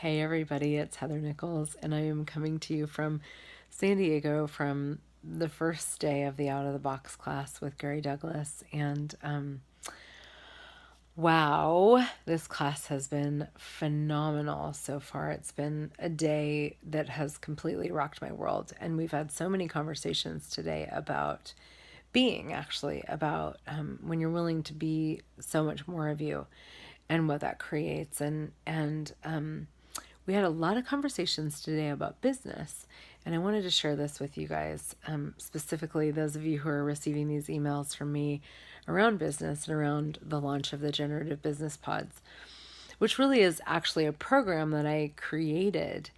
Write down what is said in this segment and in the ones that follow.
Hey everybody, it's Heather Nichols, and I am coming to you from San Diego from the first day of the Out of the Box class with Gary Douglas. And wow, this class has been phenomenal so far. It's been a day that has completely rocked my world, and we've had so many conversations today about being, actually, about when you're willing to be so much more of you and what that creates. And we had a lot of conversations today about business, and I wanted to share this with you guys, specifically those of you who are receiving these emails from me around business and around the launch of the Generative Business Pods, which really is actually a program that I created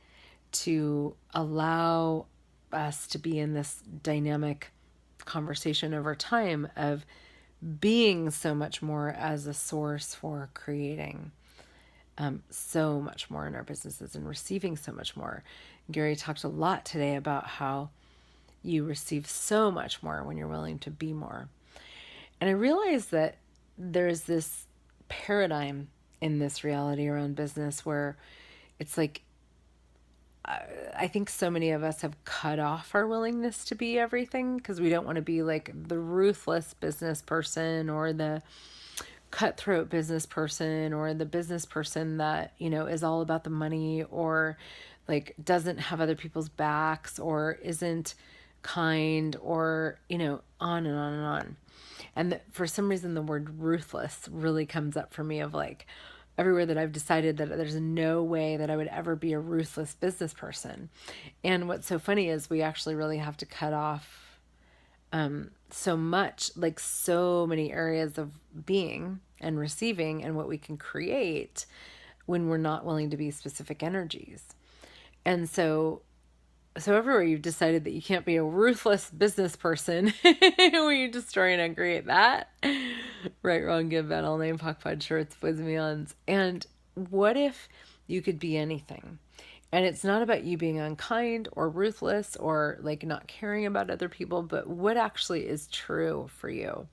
to allow us to be in this dynamic conversation over time of being so much more as a source for creating so much more in our businesses and receiving so much more. Gary talked a lot today about how you receive so much more when you're willing to be more. And I realized that there's this paradigm in this reality around business where it's like, I think so many of us have cut off our willingness to be everything because we don't want to be like the ruthless business person or the cutthroat business person or the business person that, is all about the money or like doesn't have other people's backs or isn't kind or, on and on and on. And for some reason, the word ruthless really comes up for me of like everywhere that I've decided that there's no way that I would ever be a ruthless business person. And what's so funny is we actually really have to cut off so much, like so many areas of being and receiving and what we can create when we're not willing to be specific energies. And so everywhere you've decided that you can't be a ruthless business person when you destroy and uncreate that. Right, wrong, good, bad, all name, pock, pod, shorts, boys, and beyonds. And what if you could be anything? And it's not about you being unkind or ruthless or like not caring about other people, but what actually is true for you.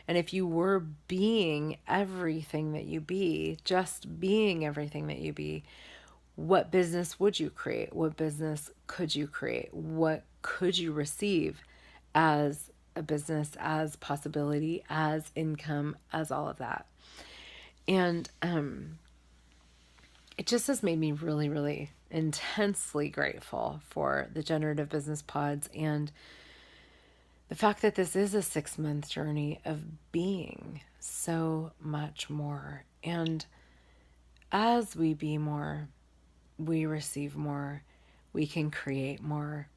And if you were being everything that you be, just being everything that you be, what business would you create? What business could you create? What could you receive as a business, as possibility, as income, as all of that? And it just has made me really, really intensely grateful for the Generative Business Pods and the fact that this is a 6-month journey of being so much more. And as we be more, we receive more, we can create more,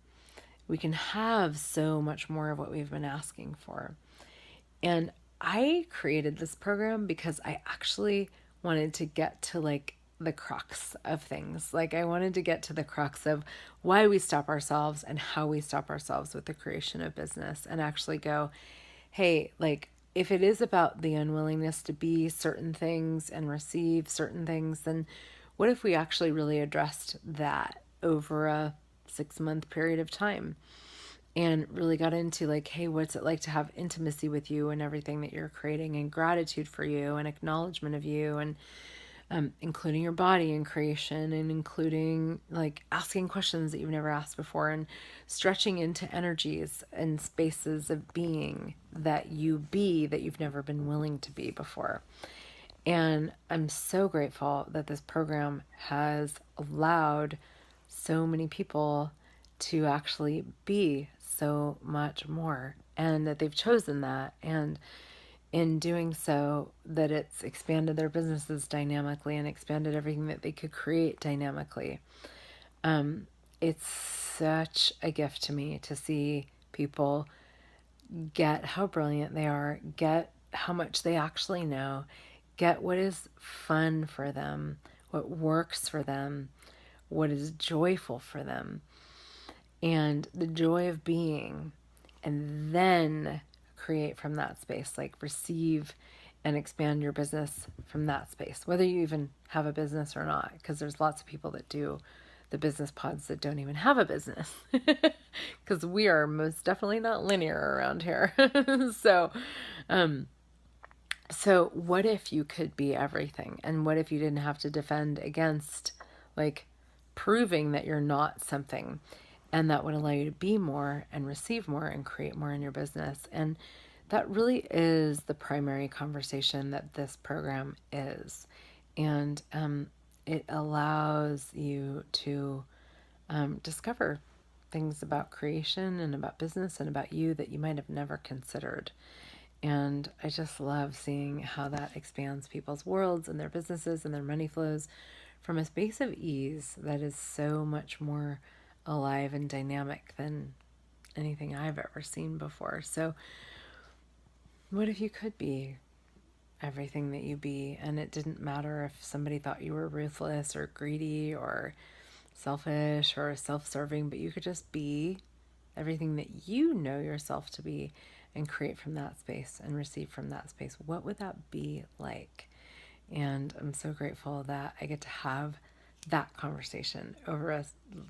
we can have so much more of what we've been asking for. And I created this program because I actually wanted to get to like the crux of things. Like I wanted to get to the crux of why we stop ourselves and how we stop ourselves with the creation of business and actually go, hey, like if it is about the unwillingness to be certain things and receive certain things, then what if we actually really addressed that over a 6-month period of time? And really got into like, hey, what's it like to have intimacy with you and everything that you're creating and gratitude for you and acknowledgement of you and including your body in creation and including like asking questions that you've never asked before and stretching into energies and spaces of being that you be that you've never been willing to be before. And I'm so grateful that this program has allowed so many people to actually be so much more and that they've chosen that. And in doing so, that it's expanded their businesses dynamically and expanded everything that they could create dynamically. It's such a gift to me to see people get how brilliant they are, get how much they actually know, get what is fun for them, what works for them, what is joyful for them, and the joy of being, and then create from that space, like receive and expand your business from that space, whether you even have a business or not, because there's lots of people that do the business pods that don't even have a business because we are most definitely not linear around here. So, so what if you could be everything? And what if you didn't have to defend against like proving that you're not something. And that would allow you to be more and receive more and create more in your business. And that really is the primary conversation that this program is. And it allows you to discover things about creation and about business and about you that you might have never considered. And I just love seeing how that expands people's worlds and their businesses and their money flows from a space of ease that is so much more alive and dynamic than anything I've ever seen before. So, what if you could be everything that you be, and it didn't matter if somebody thought you were ruthless or greedy or selfish or self-serving, but you could just be everything that you know yourself to be and create from that space and receive from that space? What would that be like? And I'm so grateful that I get to have that conversation over a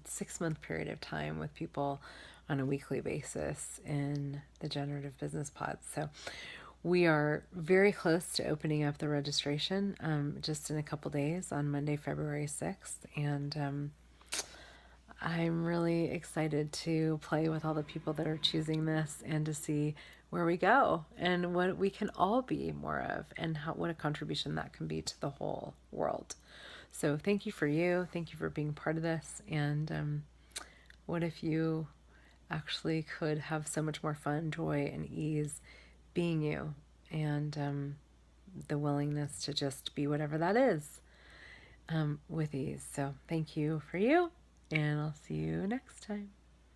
6 month period of time with people on a weekly basis in the Generative Business Pods. So we are very close to opening up the registration just in a couple days on Monday, February 6th. And I'm really excited to play with all the people that are choosing this and to see where we go and what we can all be more of and what a contribution that can be to the whole world. So thank you for you. Thank you for being part of this. And what if you actually could have so much more fun, joy, and ease being you, and the willingness to just be whatever that is with ease. So thank you for you, and I'll see you next time.